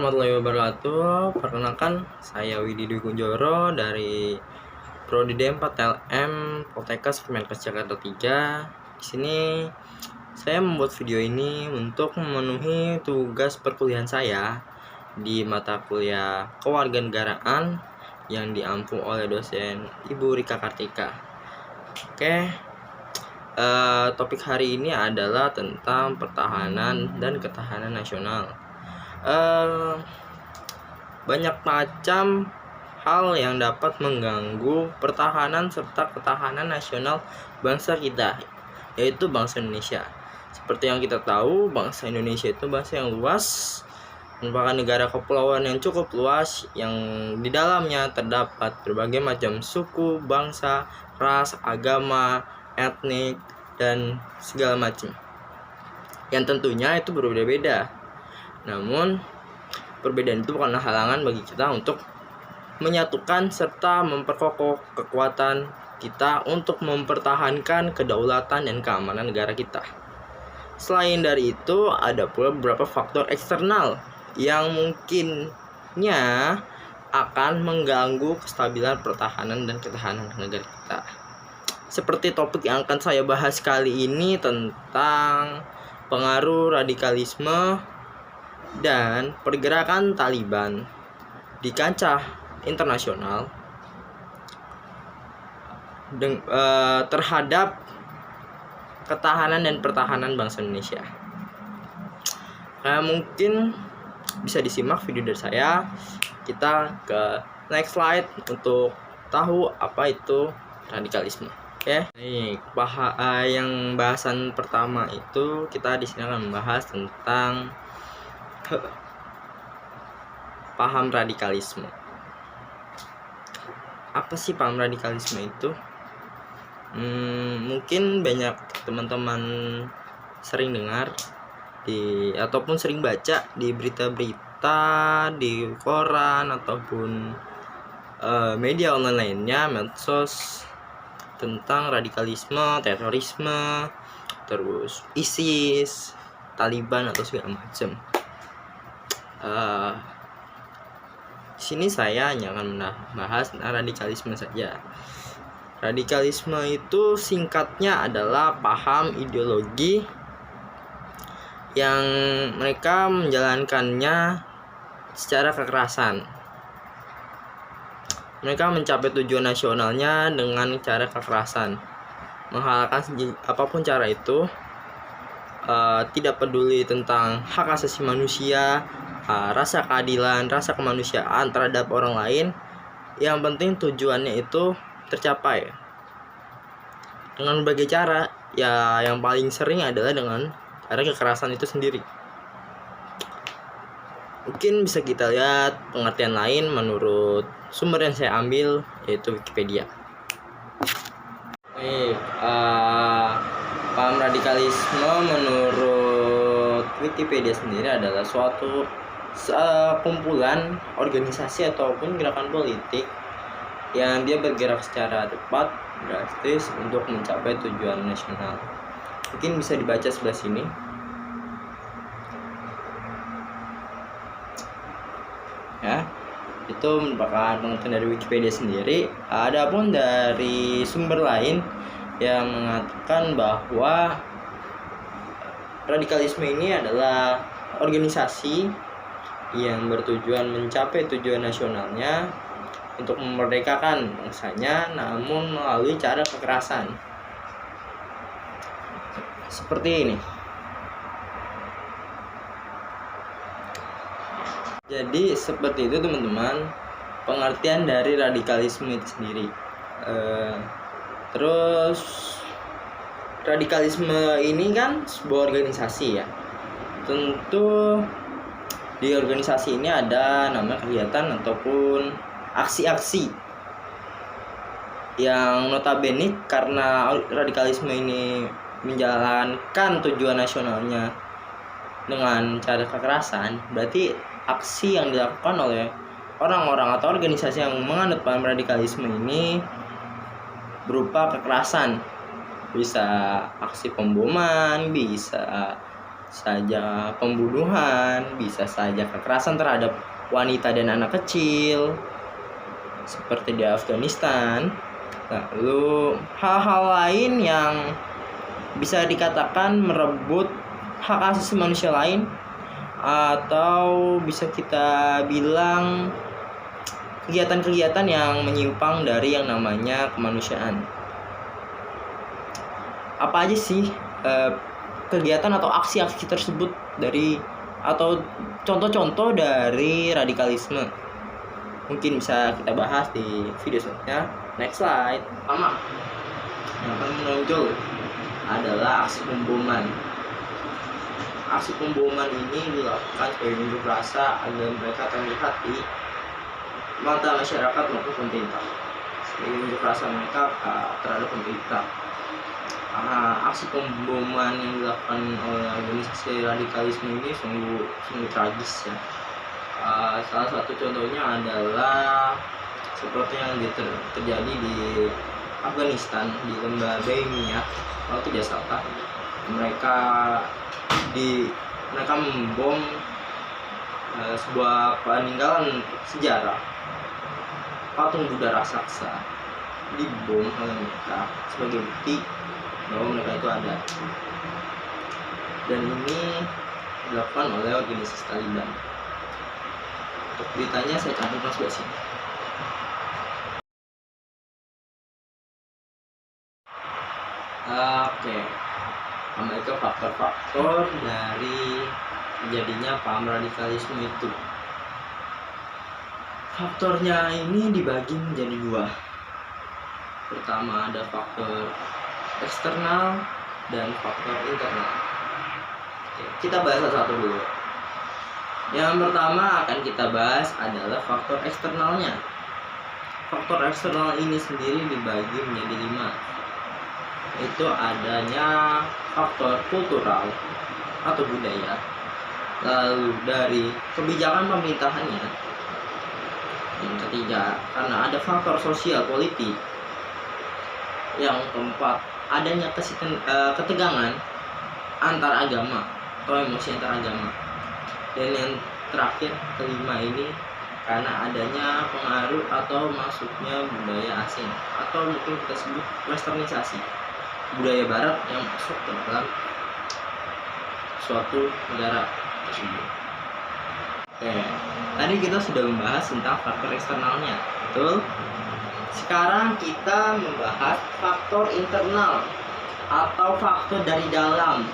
warahmatullahi wabarakatuh. Perkenalkan, saya Widi Dwi Kunjoro dari Prodi D4 LM Poltekkes Kemenkes Jakarta 3. Di sini saya membuat video ini untuk memenuhi tugas perkuliahan saya di mata kuliah Kewarganegaraan yang diampu oleh dosen Ibu Rika Kartika. Oke, topik hari ini adalah tentang pertahanan dan ketahanan nasional. Banyak macam hal yang dapat mengganggu pertahanan serta ketahanan nasional bangsa kita, yaitu bangsa Indonesia. Seperti yang kita tahu, bangsa Indonesia itu bangsa yang luas, merupakan negara kepulauan yang cukup luas, yang di dalamnya terdapat berbagai macam suku, bangsa, ras, agama, etnik, dan segala macam, yang tentunya itu berbeda-beda. Namun perbedaan itu bukanlah halangan bagi kita untuk menyatukan serta memperkokoh kekuatan kita untuk mempertahankan kedaulatan dan keamanan negara kita. Selain dari itu, ada pula beberapa faktor eksternal yang mungkinnya akan mengganggu kestabilan pertahanan dan ketahanan negara kita. Seperti topik yang akan saya bahas kali ini tentang pengaruh radikalisme dan pergerakan Taliban di kancah internasional terhadap ketahanan dan pertahanan bangsa Indonesia. Mungkin bisa disimak video dari saya. Kita ke next slide untuk tahu apa itu radikalisme. Oke. Yang bahasan pertama itu kita di sini akan membahas tentang paham radikalisme. Apa sih paham radikalisme itu? Mungkin banyak teman-teman sering dengar ataupun sering baca di berita-berita, di koran ataupun media online lainnya, medsos, tentang radikalisme, terorisme, terus ISIS, Taliban atau segala macam. Sini saya hanya akan membahas tentang radikalisme saja. Radikalisme itu singkatnya adalah paham ideologi yang mereka menjalankannya secara kekerasan. Mereka mencapai tujuan nasionalnya dengan cara kekerasan, menghalalkan apapun cara itu. Tidak peduli tentang hak asasi manusia, rasa keadilan, rasa kemanusiaan terhadap orang lain. Yang penting tujuannya itu tercapai dengan berbagai cara. Ya, yang paling sering adalah dengan cara kekerasan itu sendiri. Mungkin bisa kita lihat pengertian lain menurut sumber yang saya ambil, yaitu Wikipedia. Paham radikalisme menurut Wikipedia sendiri adalah suatu kumpulan organisasi ataupun gerakan politik yang dia bergerak secara cepat, drastis untuk mencapai tujuan nasional. Mungkin bisa dibaca sebelah sini. Ya, itu merupakan pengertian dari Wikipedia sendiri. Adapun dari sumber lain yang mengatakan bahwa radikalisme ini adalah organisasi yang bertujuan mencapai tujuan nasionalnya untuk memerdekakan bangsanya, namun melalui cara kekerasan. Seperti ini. Jadi seperti itu teman-teman, pengertian dari radikalisme itu sendiri. Terus radikalisme ini kan sebuah organisasi ya. Tentu di organisasi ini ada namanya kegiatan ataupun aksi-aksi yang notabene karena radikalisme ini menjalankan tujuan nasionalnya dengan cara kekerasan, berarti aksi yang dilakukan oleh orang-orang atau organisasi yang menganut paham radikalisme ini berupa kekerasan. Bisa aksi pemboman, bisa saja pembunuhan, bisa saja kekerasan terhadap wanita dan anak kecil seperti di Afghanistan. Lalu hal-hal lain yang bisa dikatakan merebut hak asasi manusia lain, atau bisa kita bilang kegiatan-kegiatan yang menyimpang dari yang namanya kemanusiaan. Apa aja sih kegiatan atau aksi-aksi tersebut dari atau contoh-contoh dari radikalisme? Mungkin bisa kita bahas di video selanjutnya. Next slide. Pertama yang akan menonjol adalah aksi pemboman. Aksi pemboman ini dilakukan sebagai unjuk rasa agar mereka terlihat di mata masyarakat maupun pemerintah, sebagai unjuk rasa mereka terhadap pemerintah. Aksi pemboman yang dilakukan oleh organisasi radikalisme ini sungguh tragis ya. Salah satu contohnya adalah seperti yang terjadi di Afghanistan, di lembah Baimiyah kalau tidak salah. Mereka membom sebuah peninggalan sejarah, patung Buddha raksasa dibom oleh mereka sebagai bukti bahwa mereka itu ada. Dan ini dilakukan oleh organisasi Taliban. Untuk beritanya saya cantumkan sebelah sini. Oke, kembali ke faktor-faktor dari terjadinya paham radikalisme itu. Faktornya ini dibagi menjadi dua. Pertama ada faktor eksternal dan faktor internal. Oke, kita bahas satu-satu dulu. Yang pertama akan kita bahas adalah faktor eksternalnya. Faktor eksternal ini sendiri dibagi menjadi 5. Itu adanya faktor kultural atau budaya, lalu dari kebijakan pemerintahannya. Yang ketiga, karena ada faktor sosial politik. Yang keempat, adanya ketegangan antar agama atau emosi antar agama. Dan yang terakhir, kelima ini karena adanya pengaruh atau masuknya budaya asing, atau mungkin kita sebut westernisasi, budaya barat yang masuk ke dalam suatu negara tersebut. Oke, tadi kita sudah membahas tentang faktor eksternalnya, betul? Sekarang kita membahas faktor internal atau faktor dari dalam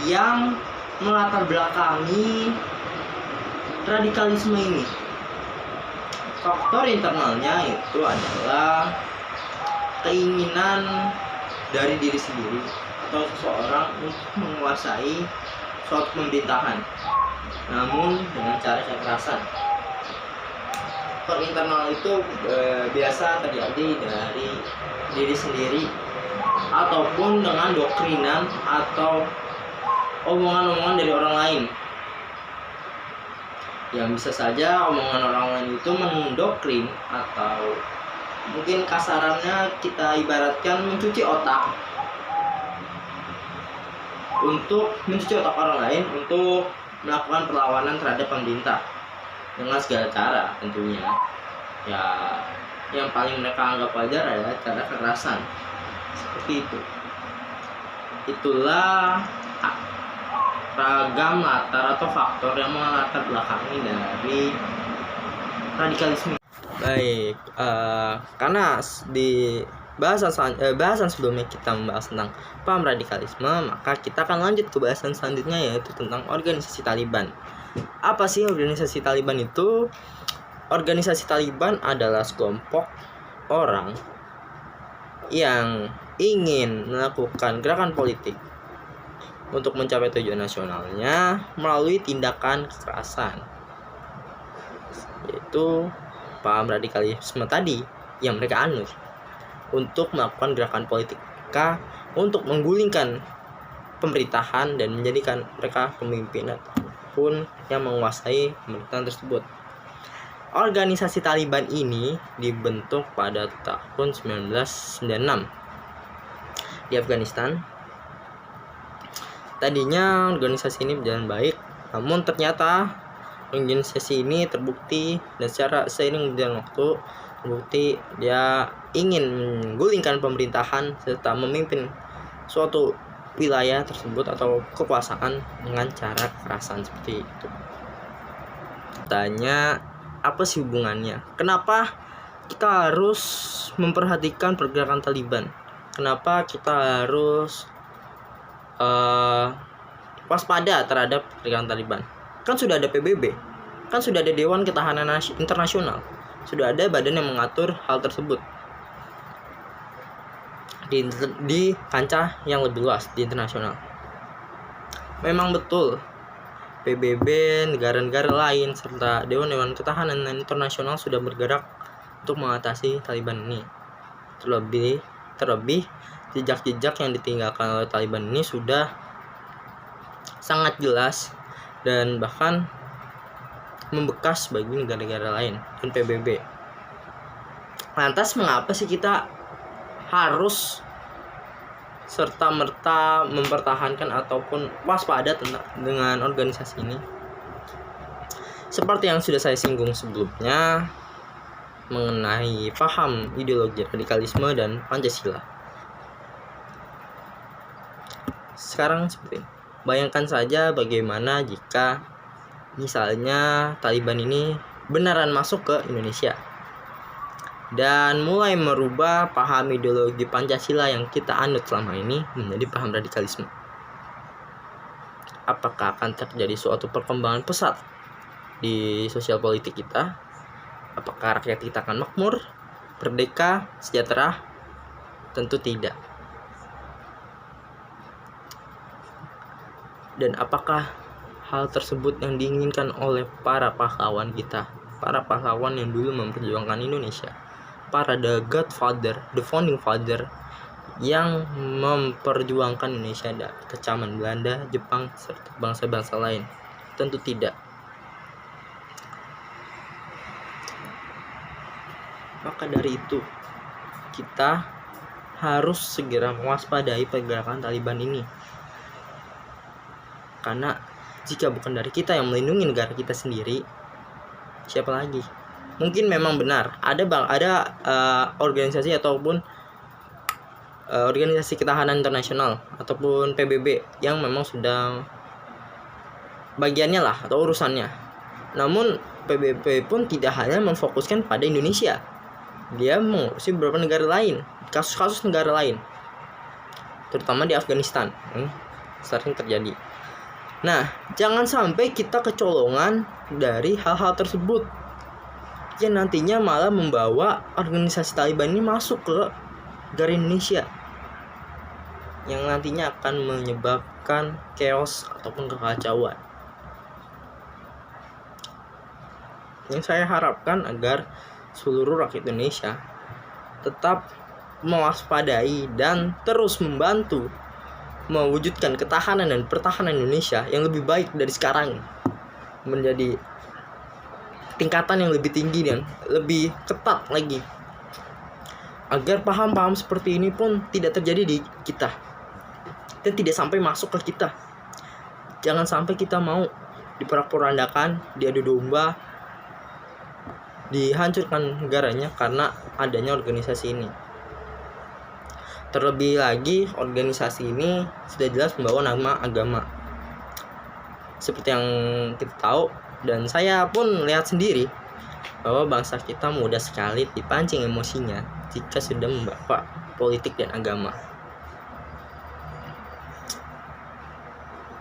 yang melatar belakangi radikalisme ini. Faktor internalnya itu adalah keinginan dari diri sendiri atau seseorang untuk menguasai suatu pemerintahan, namun dengan cara kekerasan. Faktor internal itu biasa terjadi dari diri sendiri ataupun dengan doktrinan atau omongan-omongan dari orang lain. Yang bisa saja omongan orang lain itu mendoktrin, atau mungkin kasarannya kita ibaratkan mencuci otak, untuk mencuci otak orang lain untuk melakukan perlawanan terhadap pemerintah dengan segala cara tentunya. Ya, yang paling mereka anggap wajar adalah cara kekerasan. Seperti itu. Itulah ragam latar atau faktor yang melatar belakangi dari radikalisme. Baik, karena di bahasan sebelumnya kita membahas tentang paham radikalisme, maka kita akan lanjut ke bahasan selanjutnya, yaitu tentang organisasi Taliban. Apa sih organisasi Taliban itu? Organisasi Taliban adalah sekelompok orang yang ingin melakukan gerakan politik untuk mencapai tujuan nasionalnya melalui tindakan kekerasan, yaitu paham radikalisme tadi yang mereka anut, untuk melakukan gerakan politik untuk menggulingkan pemerintahan dan menjadikan mereka pemimpin ataupun yang menguasai pemerintahan tersebut. Organisasi Taliban ini dibentuk pada tahun 1996 di Afghanistan. Tadinya organisasi ini berjalan baik, namun ternyata organisasi ini terbukti dan secara seiring berjalan waktu terbukti dia ingin menggulingkan pemerintahan serta memimpin suatu wilayah tersebut atau kekuasaan dengan cara kekerasan seperti itu. Tanya, apa sih hubungannya? Kenapa kita harus memperhatikan pergerakan Taliban? Kenapa kita harus waspada terhadap pergerakan Taliban? Kan sudah ada PBB, kan sudah ada Dewan Ketahanan Internasional, sudah ada badan yang mengatur hal tersebut di kancah yang lebih luas di internasional. Memang betul PBB, negara-negara lain serta Dewan Ketahanan Internasional sudah bergerak untuk mengatasi Taliban ini. Terlebih jejak-jejak yang ditinggalkan oleh Taliban ini sudah sangat jelas dan bahkan membekas bagi negara-negara lain dan PBB. Lantas mengapa sih kita harus serta-merta mempertahankan ataupun waspada dengan organisasi ini? Seperti yang sudah saya singgung sebelumnya mengenai paham ideologi radikalisme dan Pancasila. Sekarang seperti ini. Bayangkan saja bagaimana jika misalnya Taliban ini beneran masuk ke Indonesia dan mulai merubah paham ideologi Pancasila yang kita anut selama ini menjadi paham radikalisme. Apakah akan terjadi suatu perkembangan pesat di sosial politik kita? Apakah rakyat kita akan makmur, merdeka, sejahtera? Tentu tidak. Dan apakah hal tersebut yang diinginkan oleh para pahlawan kita, para pahlawan yang dulu memperjuangkan Indonesia, para the godfather, the founding father yang memperjuangkan Indonesia dari kecaman Belanda, Jepang, serta bangsa-bangsa lain? Tentu tidak. Maka dari itu, kita harus segera mewaspadai pergerakan Taliban ini. Karena jika bukan dari kita yang melindungi negara kita sendiri, siapa lagi? Mungkin memang benar ada organisasi ataupun organisasi ketahanan internasional ataupun PBB yang memang sudah bagiannya lah atau urusannya. Namun PBB pun tidak hanya memfokuskan pada Indonesia, dia mengurusi beberapa negara lain, kasus-kasus negara lain, terutama di Afghanistan sering terjadi. Nah, jangan sampai kita kecolongan dari hal-hal tersebut yang nantinya malah membawa organisasi Taliban ini masuk ke negara Indonesia, yang nantinya akan menyebabkan chaos ataupun kekacauan. Yang saya harapkan agar seluruh rakyat Indonesia tetap mewaspadai dan terus membantu mewujudkan ketahanan dan pertahanan Indonesia yang lebih baik dari sekarang, menjadi tingkatan yang lebih tinggi dan lebih ketat lagi, agar paham-paham seperti ini pun tidak terjadi di kita dan tidak sampai masuk ke kita. Jangan sampai kita mau diporak-porandakan, diadu domba, dihancurkan negaranya karena adanya organisasi ini. Terlebih lagi organisasi ini sudah jelas membawa nama agama, seperti yang kita tahu, dan saya pun lihat sendiri bahwa bangsa kita mudah sekali dipancing emosinya jika sudah membawa politik dan agama.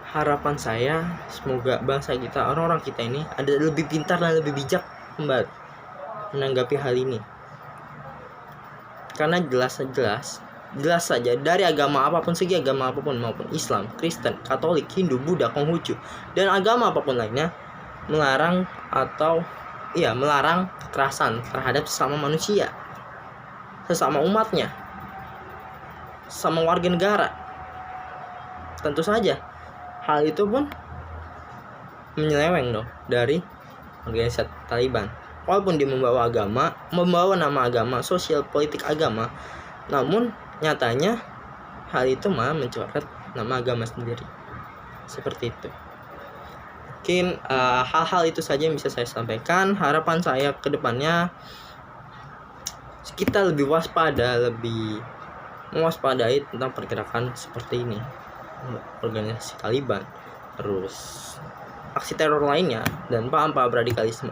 Harapan saya semoga bangsa kita, orang-orang kita ini ada lebih pintar dan lebih bijak menanggapi hal ini. Karena jelas saja dari agama apapun, segi agama apapun, maupun Islam, Kristen, Katolik, Hindu, Buddha, Konghucu, dan agama apapun lainnya melarang kekerasan terhadap sesama manusia, sesama umatnya, sama warga negara. Tentu saja hal itu pun menyeleweng dari organisasi Taliban. Walaupun dia membawa nama agama, sosial politik agama, namun nyatanya hal itu malah mencoret nama agama sendiri. Seperti itu. Mungkin hal-hal itu saja yang bisa saya sampaikan. Harapan saya ke depannya kita lebih waspada, lebih mewaspadai tentang pergerakan seperti ini, organisasi Taliban, terus aksi teror lainnya, dan paham-paham radikalisme,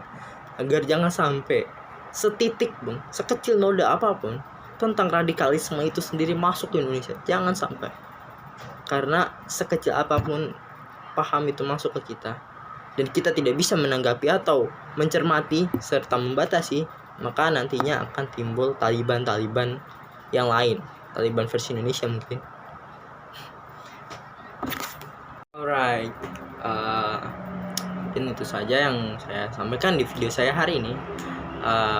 agar jangan sampai setitik pun, sekecil noda apapun tentang radikalisme itu sendiri masuk ke Indonesia. Jangan sampai, karena sekecil apapun paham itu masuk ke kita dan kita tidak bisa menanggapi atau mencermati serta membatasi, maka nantinya akan timbul Taliban yang lain, Taliban versi Indonesia mungkin. Alright, mungkin itu saja yang saya sampaikan di video saya hari ini.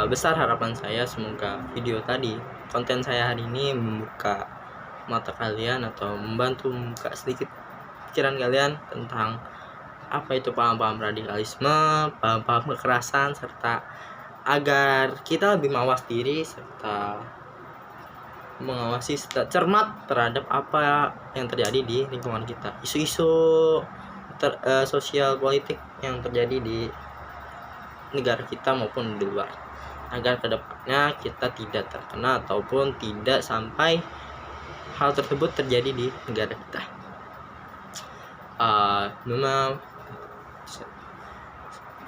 Besar harapan saya semoga video tadi, konten saya hari ini membuka mata kalian atau membantu membuka sedikit pikiran kalian tentang apa itu paham-paham radikalisme, paham-paham kekerasan, serta agar kita lebih mawas diri serta mengawasi serta cermat terhadap apa yang terjadi di lingkungan kita, isu-isu sosial politik yang terjadi di negara kita maupun di luar, agar kedepannya kita tidak terkena ataupun tidak sampai hal tersebut terjadi di negara kita. Memang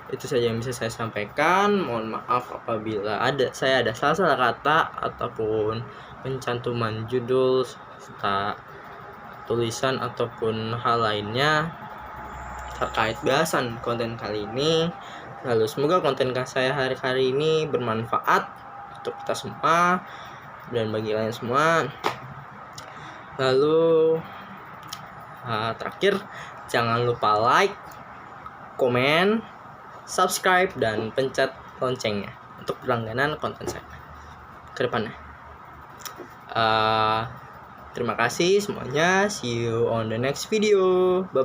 itu saja yang bisa saya sampaikan. Mohon maaf apabila saya ada salah kata ataupun pencantuman judul serta tulisan ataupun hal lainnya terkait bahasan konten kali ini. Lalu semoga konten saya hari ini bermanfaat untuk kita semua dan bagi kalian semua. Lalu terakhir, jangan lupa like, komen, subscribe, dan pencet loncengnya untuk berlangganan konten saya ke depannya. Terima kasih semuanya. See you on the next video. Bye.